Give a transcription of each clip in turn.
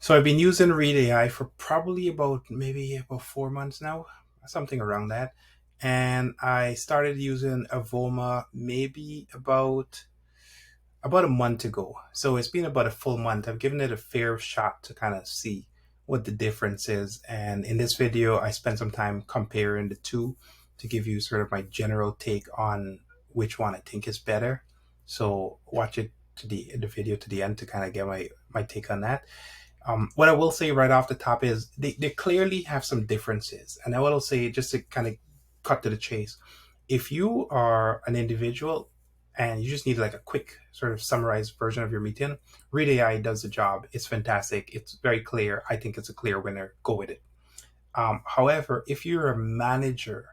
So I've been using Read.ai for probably maybe about 4 months now, something around that. And I started using Avoma maybe about a month ago. So it's been about a full month. I've given it a fair shot to kind of see what the difference is. And in this video, I spent some time comparing the two to give you sort of my general take on which one I think is better. So watch it to the video to the end to kind of get my take on that. What I will say right off the top is they clearly have some differences. And I will say, just to kind of cut to the chase, if you are an individual and you just need like a quick sort of summarized version of your meeting, Read AI does the job. It's fantastic. It's very clear. I think it's a clear winner. Go with it. However, if you're a manager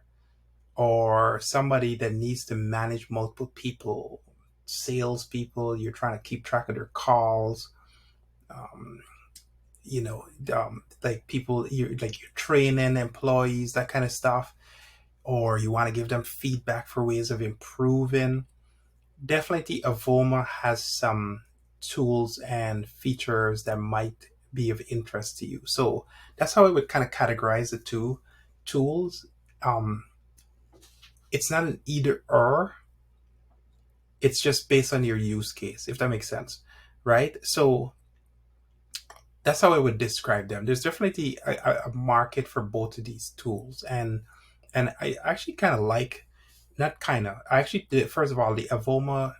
or somebody that needs to manage multiple people, salespeople, you're trying to keep track of their calls, um, like people you're training employees, that kind of stuff, or you want to give them feedback for ways of improving, definitely Avoma has some tools and features that might be of interest to you. So that's how I would kind of categorize the two tools. um it's not an either or, it's just based on your use case, if that makes sense, right? So that's how I would describe them. There's definitely a market for both of these tools, and I actually kind of like, not kind of, I actually did. First of all, the Avoma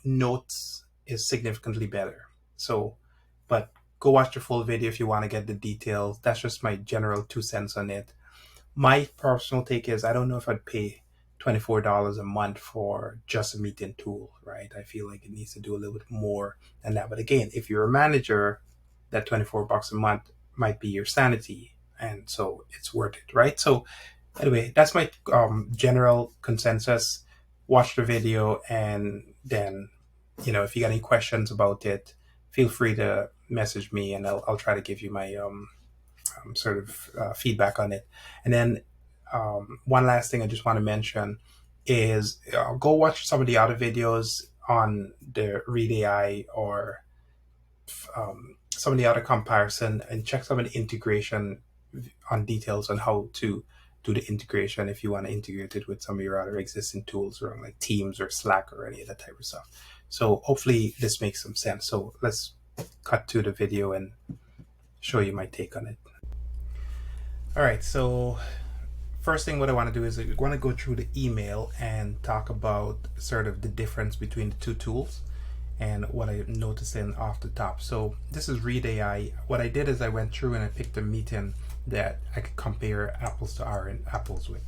notes is significantly better. So, but go watch the full video if you want to get the details. That's just my general 2 cents on it. My personal take is I don't know if I'd pay $24 a month for just a meeting tool, right? I feel like it needs to do a little bit more than that. But again, if you're a manager, that $24 a month might be your sanity. And so it's worth it, right? So anyway, that's my general consensus. Watch the video, and then, if you got any questions about it, feel free to message me, and I'll try to give you my sort of feedback on it. And then one last thing I just want to mention is go watch some of the other videos on the Read AI, or some of the other comparison, and check some of the integration on details on how to do the integration if you want to integrate it with some of your other existing tools around like Teams or Slack or any of that type of stuff. So hopefully this makes some sense. So let's cut to the video and show you my take on it. All right, so first thing what I want to do is I want to go through the email and talk about sort of the difference between the two tools and what I noticed in off the top. So this is Read AI. What I did is I went through and I picked a meeting that I could compare apples to apples with.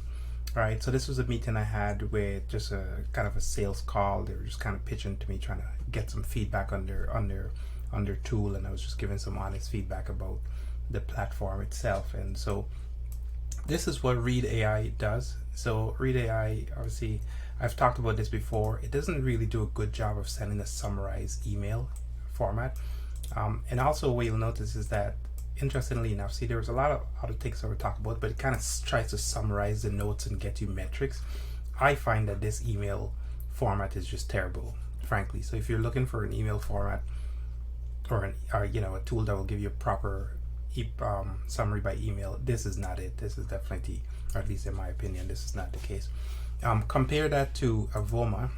All right, so this was a meeting I had with just a kind of a sales call. They were just kind of pitching to me, trying to get some feedback on their tool, and I was just giving some honest feedback about the platform itself. And so this is what Read AI does. So Read AI, obviously, I've talked about this before. It doesn't really do a good job of sending a summarized email format. And also what you'll notice is that, interestingly enough, see, there was a lot of other things I would talk about, but it kind of tries to summarize the notes and get you metrics. I find that this email format is just terrible, frankly. So if you're looking for an email format or a tool that will give you a proper summary by email, this is not it. This is definitely, or at least in my opinion, this is not the case. Compare that to Avoma,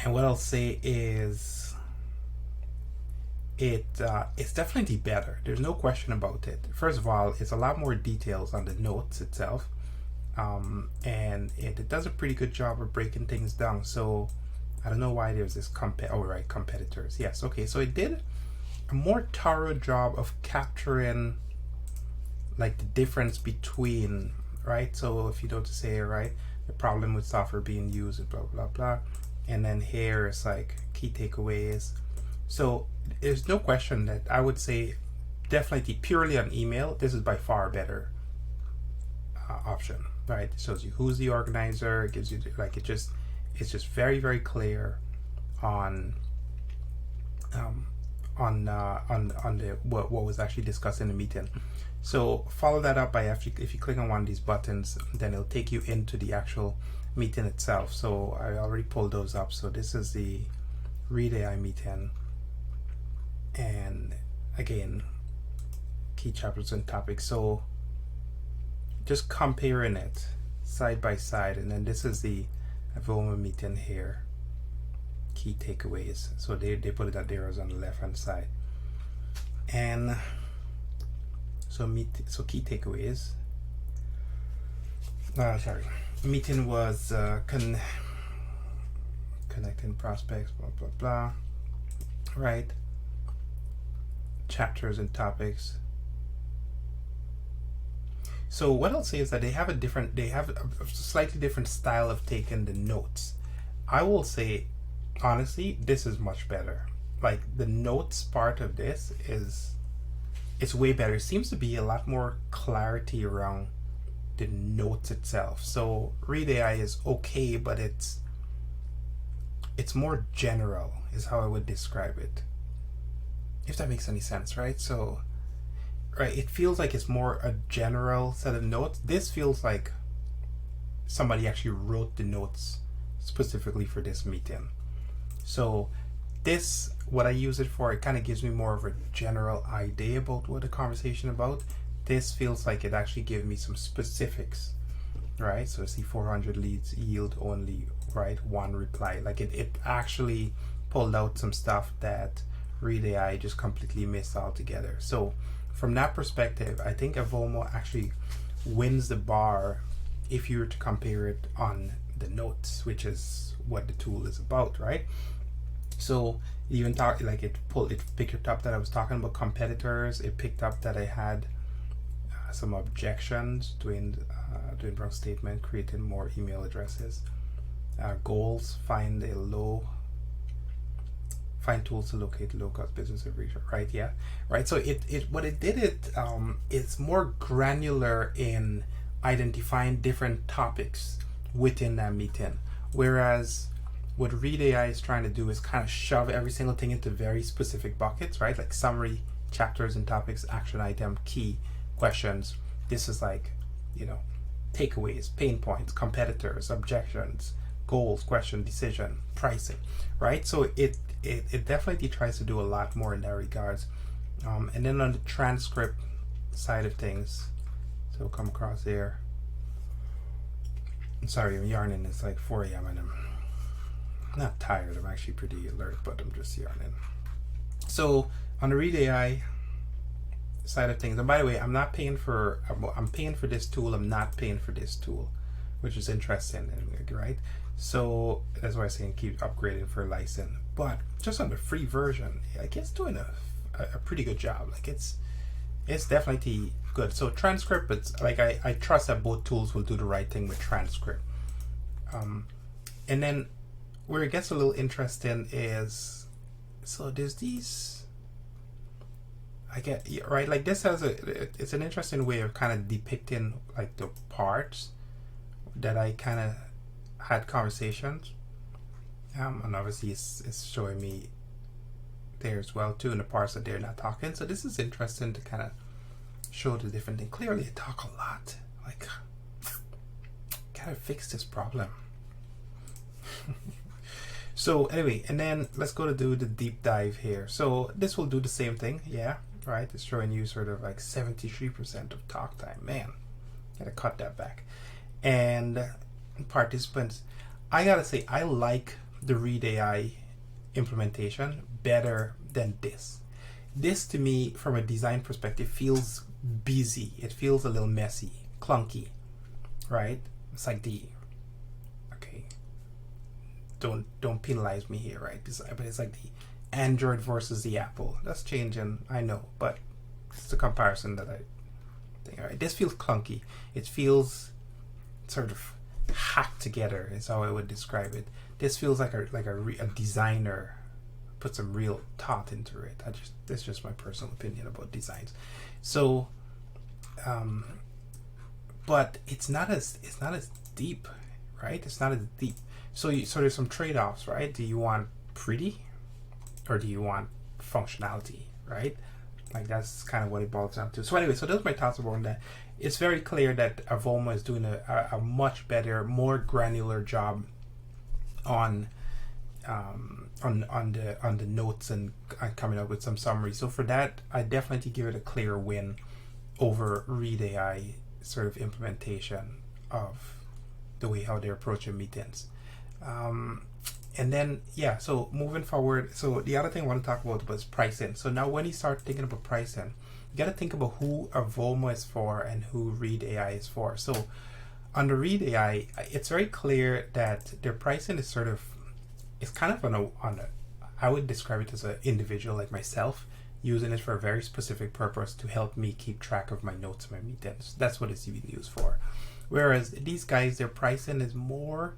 and what I'll say is it's definitely better. There's no question about it. First of all, it's a lot more details on the notes itself, and it does a pretty good job of breaking things down. So I don't know why there's this competitors. Yes, okay, so it did a more thorough job of capturing like the difference between, right? So if you don't say, right, the problem with software being used, blah blah blah, and then here it's like key takeaways. So there's no question that I would say definitely purely on email, this is by far a better option, right? It shows you who's the organizer. It gives you like it's just very very clear on the what was actually discussed in the meeting. So follow that up by if you click on one of these buttons, then it'll take you into the actual meeting itself. So I already pulled those up. So this is the Read AI meeting, and again, key chapters and topics. So just comparing it side by side, and then this is the Avoma meeting here, key takeaways. So they put it at arrows on the left hand side, and so key takeaways. Sorry, meeting was connecting prospects, blah blah blah, right? Chapters and topics. So what I'll say is that they have a slightly different style of taking the notes. I will say, honestly, this is much better. Like the notes part of this it's way better. It seems to be a lot more clarity around the notes itself. So Read.ai is okay, but it's more general is how I would describe it, if that makes any sense, right? So right, it feels like it's more a general set of notes. This feels like somebody actually wrote the notes specifically for this meeting. So this, what I use it for, it kind of gives me more of a general idea about what the conversation about. This feels like it actually gave me some specifics, right? So see 400 leads yield only, right, 1 reply. Like it actually pulled out some stuff that Read.ai just completely missed altogether. So from that perspective, I think Avoma actually wins the bar if you were to compare it on the notes, which is what the tool is about, right? So even talk like it picked up that I was talking about competitors. It picked up that I had some objections doing Dwainbrowne statement, creating more email addresses, goals, find tools to locate low-cost business information, right? Yeah, right. So it's more granular in identifying different topics within that meeting, whereas what Read.ai is trying to do is kind of shove every single thing into very specific buckets, right? Like summary, chapters and topics, action item, key, questions. This is like, takeaways, pain points, competitors, objections, goals, question, decision, pricing, right? So it definitely tries to do a lot more in that regards. And then on the transcript side of things, so we'll come across here. I'm sorry, I'm yarning. It's like 4 a.m. and I'm not tired. I'm actually pretty alert, but I'm just yarning. So on the Read.ai side of things, and by the way, I'm paying for this tool. I'm not paying for this tool, which is interesting, right? So that's why I'm saying keep upgrading for a license. But just on the free version, like it's doing a pretty good job. Like it's definitely good. So transcript, it's like I trust that both tools will do the right thing with transcript. And then where it gets a little interesting is, so there's these, I get, right, like this has it's an interesting way of kind of depicting like the parts that I kind of had conversations, and obviously it's showing me there as well too in the parts that they're not talking. So this is interesting to kind of show the different thing. Clearly I talk a lot, like gotta fix this problem. So anyway, and then let's go to do the deep dive here. So this will do the same thing, yeah, right? It's showing you sort of like 73% of talk time. Man, gotta cut that back. And participants, I gotta say, I like the Read.ai implementation better than this. This to me, from a design perspective, feels busy. It feels a little messy, clunky, right? It's like don't penalize me here, right? But it's like the Android versus the Apple. That's changing, I know, but it's the comparison that I think. All right, this feels clunky. It feels sort of hacked together is how I would describe it. This feels like a designer put some real thought into it. That's just my personal opinion about designs. So but it's not as deep, right? It's not as deep. So there's some trade-offs, right? Do you want pretty or do you want functionality, right? Like that's kind of what it boils down to. So anyway, so those are my thoughts about that. It's very clear that Avoma is doing a much better, more granular job on on the notes and coming up with some summary. So for that, I definitely give it a clear win over Read.ai sort of implementation of the way how they're approaching meetings. And then, yeah, so moving forward, so the other thing I want to talk about was pricing. So now when you start thinking about pricing, you got to think about who Avoma is for and who Read.ai is for. So under Read.ai, it's very clear that their pricing is sort of, it's kind of I would describe it as an individual like myself, using it for a very specific purpose to help me keep track of my notes and my meetings. That's what it's being used for. Whereas these guys, their pricing is more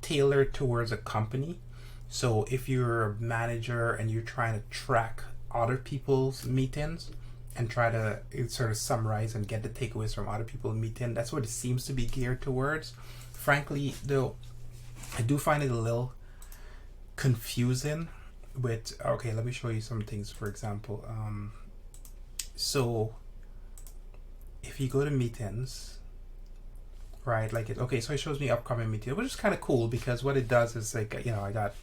tailored towards a company. So if you're a manager and you're trying to track other people's meetings and try to sort of summarize and get the takeaways from other people's meeting, that's what it seems to be geared towards. Frankly, though, I do find it a little confusing with, okay, let me show you some things. For example, so if you go to meetings, right, like it, okay, so it shows me upcoming meetings, which is kind of cool because what it does is like, you know, I got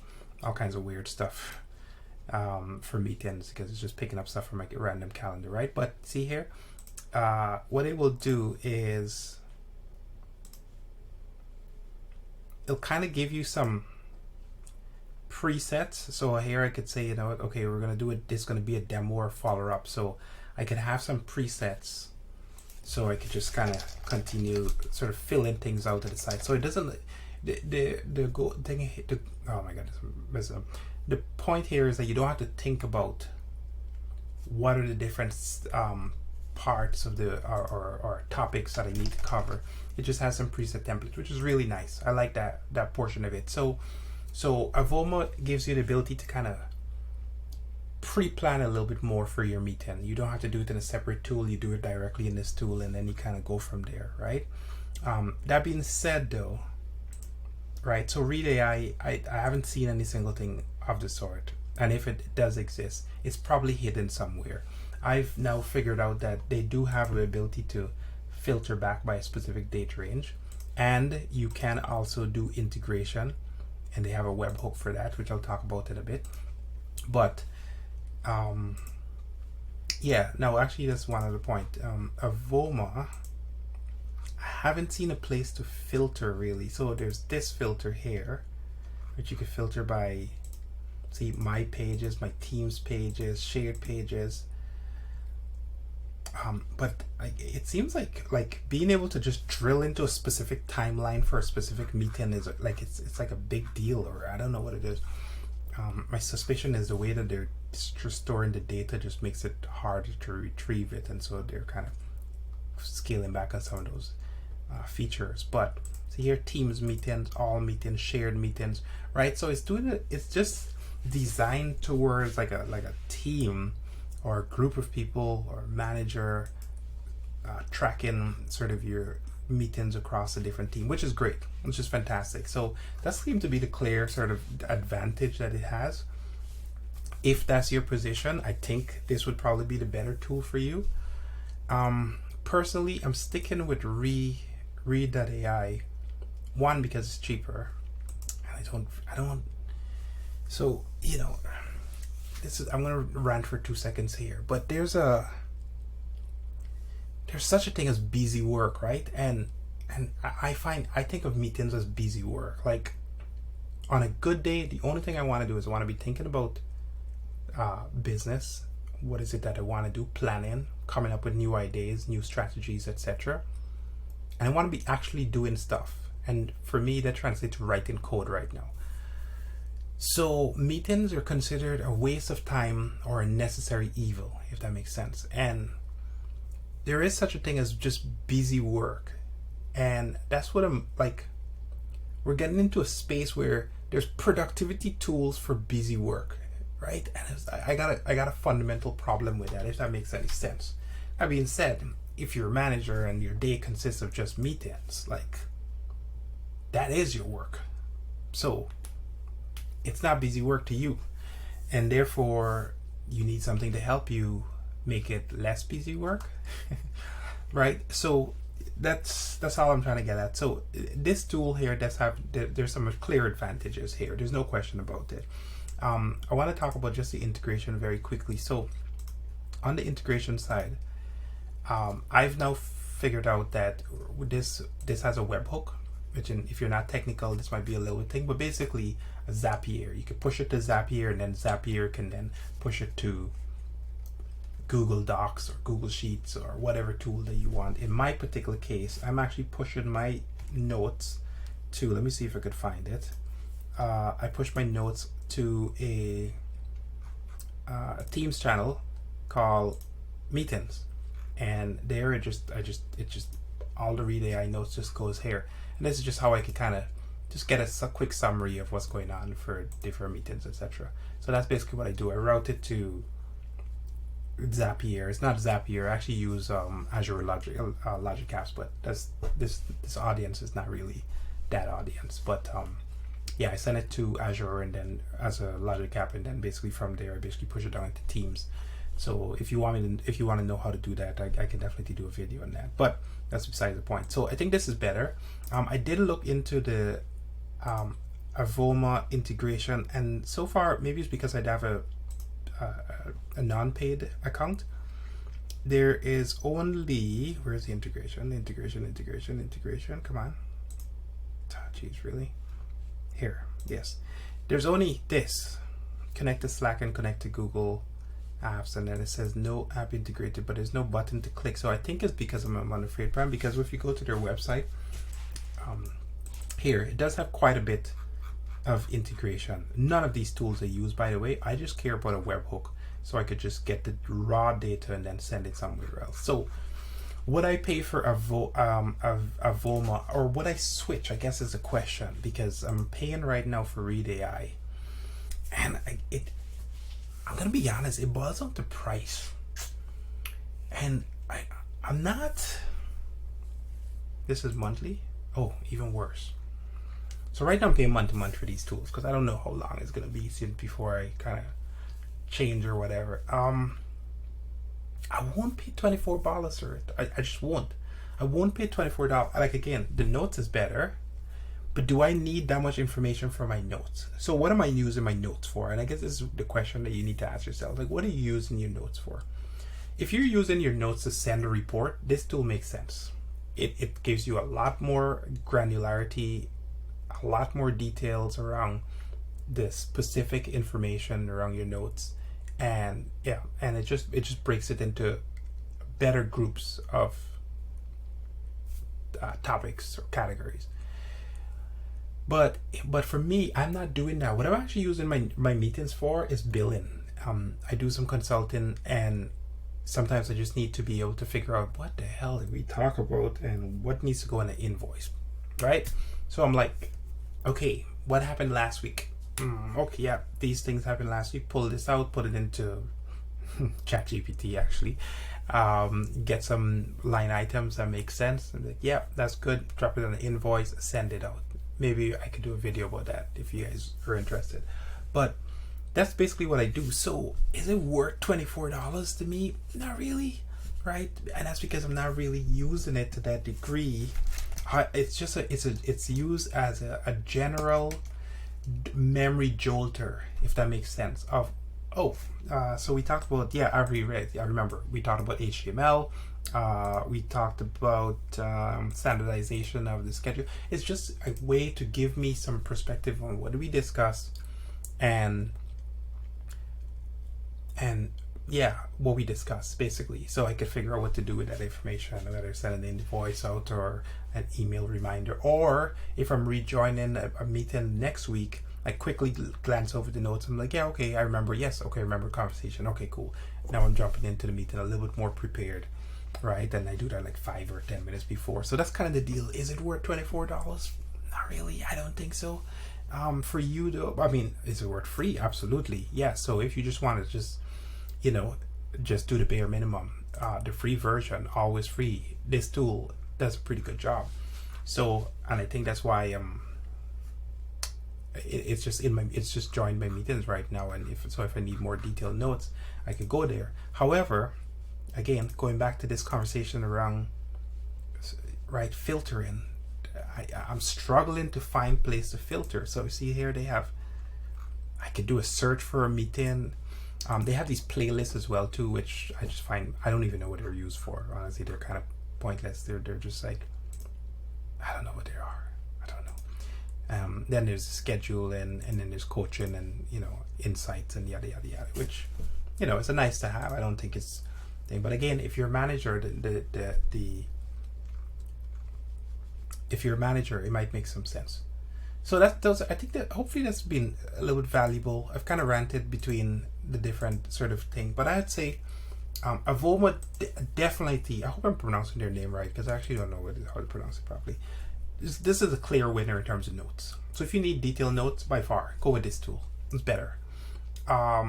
all kinds of weird stuff for meetings because it's just picking up stuff from like a random calendar, right? But see here, what it will do is it'll kind of give you some presets. So here I could say, you know, okay, we're gonna do it, this is gonna be a demo or follow-up, so I could have some presets so I could just kind of continue sort of filling things out to the side. So it doesn't, the go thing, oh my god, the point here is that you don't have to think about what are the different parts of the or topics that I need to cover. It just has some preset templates, which is really nice. I like that portion of it. So Avoma gives you the ability to kind of pre-plan a little bit more for your meeting. You don't have to do it in a separate tool. You do it directly in this tool, and then you kind of go from there, right? That being said, though, right? So Read.ai, I haven't seen any single thing of the sort, and if it does exist, it's probably hidden somewhere. I've now figured out that they do have the ability to filter back by a specific date range, and you can also do integration, and they have a webhook for that, which I'll talk about in a bit. But yeah, no, actually that's one other point. Avoma, I haven't seen a place to filter really. So there's this filter here, which you can filter by, see, my pages, my team's pages, shared pages. But it seems like being able to just drill into a specific timeline for a specific meeting is like, it's like a big deal, or I don't know what it is. My suspicion is the way that they're storing the data just makes it harder to retrieve it, and so they're kind of scaling back on some of those features. But so here, teams meetings, all meetings, shared meetings, right? So it's doing it. It's just designed towards like a team or a group of people or manager tracking sort of your meetings across a different team, which is great, which is fantastic. So that seems to be the clear sort of advantage that it has. If that's your position, I think this would probably be the better tool for you. Personally, I'm sticking with Read.ai, one, because it's cheaper, and I don't, so, you know, I'm gonna rant for 2 seconds here, but there's such a thing as busy work, right? And I think of meetings as busy work. Like on a good day, the only thing I want to do is I want to be thinking about business. What is it that I want to do? Planning, coming up with new ideas, new strategies, etc. And I want to be actually doing stuff. And for me, that translates to writing code right now. So meetings are considered a waste of time or a necessary evil, if that makes sense. And there is such a thing as just busy work. And that's what I'm like, we're getting into a space where there's productivity tools for busy work, right? And I got a fundamental problem with that, if that makes any sense. That being said, if you're a manager and your day consists of just meetings, like, that is your work. So it's not busy work to you, and therefore you need something to help you make it less busy work. Right? So that's all I'm trying to get at. So this tool here there's some clear advantages here. There's no question about it. I want to talk about just the integration very quickly. So on the integration side, I've now figured out that this has a webhook, which if you're not technical, this might be a little thing, but basically a Zapier. You can push it to Zapier, and then Zapier can then push it to Google Docs or Google Sheets or whatever tool that you want. In my particular case, I'm actually pushing my notes to, let me see if I could find it. I push my notes to a Teams channel called Meetings, and there it just all the Read.ai notes just goes here, and this is just how I can kind of just get a quick summary of what's going on for different meetings, etc. So that's basically what I do. I route it to Zapier. It's not Zapier. I actually use Azure Logic Apps, but this audience is not really that audience. But yeah, I send it to Azure and then as a Logic app, and then basically from there I basically push it down into Teams. So if you want to know how to do that, I can definitely do a video on that. But that's beside the point. So I think this is better. I did look into the Avoma integration, and so far maybe it's because I'd have a non-paid account. There is only, where's the integration? Integration. Come on. Jeez, really? Here, yes. There's only this. Connect to Slack and connect to Google Apps, and then it says no app integrated, but there's no button to click. So I think it's because I'm on a free plan, because if you go to their website, here, it does have quite a bit of integration. None of these tools I use, by the way. I just care about a webhook, so I could just get the raw data and then send it somewhere else. So would I pay for Avoma, or would I switch, I guess is a question, because I'm paying right now for Read.ai, and I'm gonna be honest, it boils down to price, and I'm not, this is monthly. Oh, even worse. So right now I'm paying month to month for these tools, because I don't know how long it's gonna be before I kind of change or whatever. I won't pay $24 for it. I just won't. I won't pay $24. Like, again, the notes is better, but do I need that much information for my notes? So what am I using my notes for? And I guess this is the question that you need to ask yourself. Like, what are you using your notes for? If you're using your notes to send a report, this tool makes sense. It gives you a lot more granularity, a lot more details around the specific information around your notes, and yeah, and it just breaks it into better groups of topics or categories. But for me, I'm not doing that. What I'm actually using my meetings for is billing. I do some consulting, and sometimes I just need to be able to figure out what the hell did we talk about and what needs to go in an invoice, right? So I'm like, okay, what happened last week? Okay, yeah, these things happened last week. Pull this out, put it into chatgpt actually. Get some line items that make sense, and like, yeah, that's good. Drop it on an invoice, send it out. Maybe I could do a video about that if you guys are interested. But that's basically what I do. So is it worth $24 to me? Not really, right? And that's because I'm not really using it to that degree. It's just it's used as a general memory jolter, if that makes sense. So we talked about, yeah, I remember we talked about HTML. We talked about standardization of the schedule. It's just a way to give me some perspective on what we discussed, and yeah, what we discussed basically, so I could figure out what to do with that information, whether send an invoice out or an email reminder, or if I'm rejoining a meeting next week, I quickly glance over the notes. I'm like, yeah, okay, I remember. Yes, okay, I remember conversation. Okay, cool. Now I'm jumping into the meeting a little bit more prepared, right? And I do that like 5 or 10 minutes before. So that's kind of the deal. Is it worth $24? Not really. I don't think so. For you though, I mean, is it worth free? Absolutely. Yeah. So if you just want to just do the bare minimum, the free version, always free. This tool does a pretty good job. So, and I think that's why it's just joined my meetings right now, and if I need more detailed notes, I could go there. However, again, going back to this conversation around right? Filtering. I'm struggling to find place to filter. So see here they have, I could do a search for a meeting. They have these playlists as well too, which I just find, I don't even know what they're used for. Honestly, they're kind of pointless. They're just like, I don't know what they are. I don't know. Then there's scheduling, and then there's coaching, and insights, and yada yada yada. Which, it's a nice to have. I don't think it's thing. But again, if you're a manager, if you're a manager, it might make some sense. So I think that hopefully that's been a little bit valuable. I've kind of ranted between the different sort of thing, but I'd say Avoma definitely, I hope I'm pronouncing their name right, because I actually don't know how to pronounce it properly. This is a clear winner in terms of notes. So if you need detailed notes, by far, go with this tool. It's better. At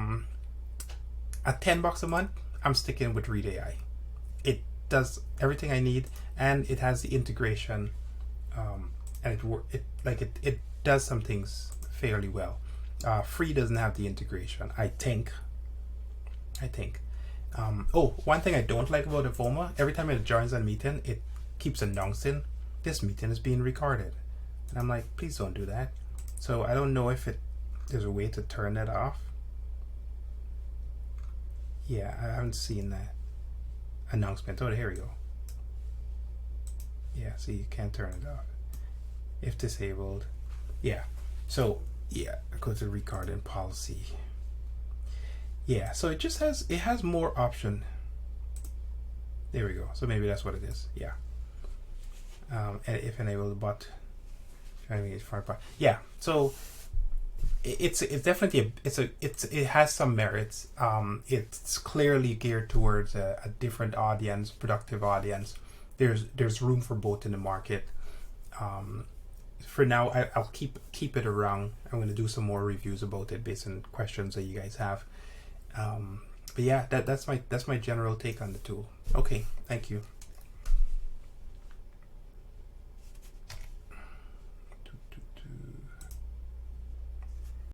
$10 a month, I'm sticking with Read.ai. It does everything I need, and it has the integration, and it does some things fairly well. Free doesn't have the integration, I think. One thing I don't like about Avoma, every time it joins a meeting, it keeps announcing this meeting is being recorded, and I'm like, please don't do that. So I don't know if there's a way to turn that off. Yeah, I haven't seen that announcement. Oh, here we go. Yeah, see, you can't turn it off if disabled. Yeah, so yeah, go to recording policy. Yeah, so it has more option. There we go. So maybe that's what it is. Yeah. And if enabled, but yeah. So it's definitely it has some merits. It's clearly geared towards a different audience, productive audience. There's room for both in the market. For now, I'll keep it around. I'm going to do some more reviews about it based on questions that you guys have. But yeah, that's my general take on the tool. Okay, thank you.